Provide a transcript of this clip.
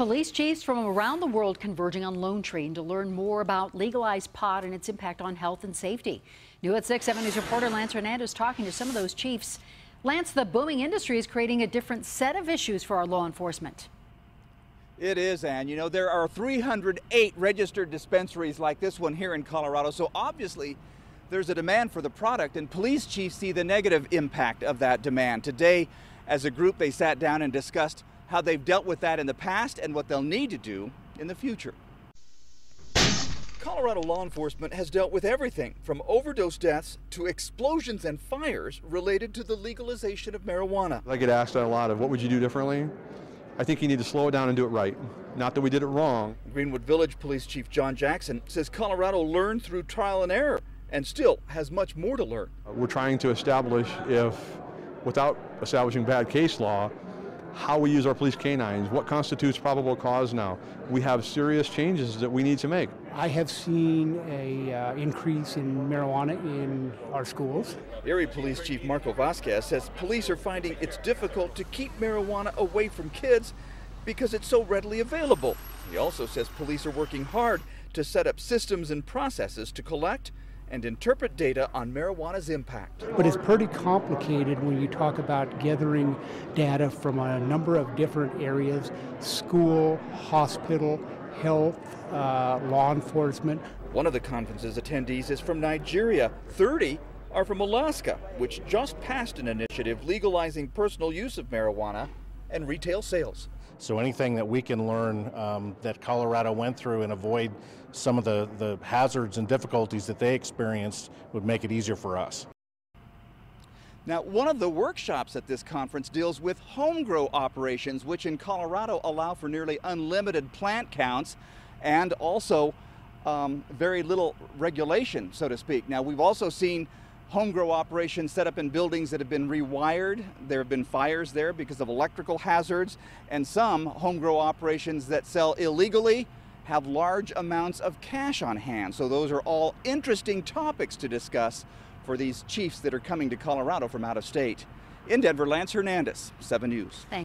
Police chiefs from around the world converging on Lone Tree to learn more about legalized pot and its impact on health and safety. New at 6, 7 News reporter Lance Hernandez talking to some of those chiefs. Lance, the booming industry is creating a different set of issues for our law enforcement. It is, Ann. You know, there are 308 registered dispensaries like this one here in Colorado, so obviously there's a demand for the product, and police chiefs see the negative impact of that demand. Today, as a group, they sat down and discussed how they've dealt with that in the past and what they'll need to do in the future. Colorado law enforcement has dealt with everything from overdose deaths to explosions and fires related to the legalization of marijuana. I get asked a lot of what would you do differently? I think you need to slow it down and do it right. Not that we did it wrong. Greenwood Village Police Chief John Jackson says Colorado learned through trial and error and still has much more to learn. We're trying to establish, without establishing bad case law, how we use our police canines, what constitutes probable cause now. We have serious changes that we need to make. I have seen an increase in marijuana in our schools. Erie Police Chief Vasquez says police are finding it's difficult to keep marijuana away from kids because it's so readily available. He also says police are working hard to set up systems and processes to collect and interpret data on marijuana's impact. But it's pretty complicated when you talk about gathering data from a number of different areas: school, hospital, health, law enforcement. One of the conference's attendees is from Nigeria. 30 are from Alaska, which just passed an initiative legalizing personal use of marijuana and retail sales. So anything that we can learn that Colorado went through and avoid some of the hazards and difficulties that they experienced would make it easier for us. Now, one of the workshops at this conference deals with home grow operations, which in Colorado allow for nearly unlimited plant counts and also very little regulation, so to speak. Now, we've also seen home grow operations set up in buildings that have been rewired. There have been fires there because of electrical hazards, and some home grow operations that sell illegally have large amounts of cash on hand. So those are all interesting topics to discuss for these chiefs that are coming to Colorado from out of state. In Denver, Lance Hernandez, 7 News.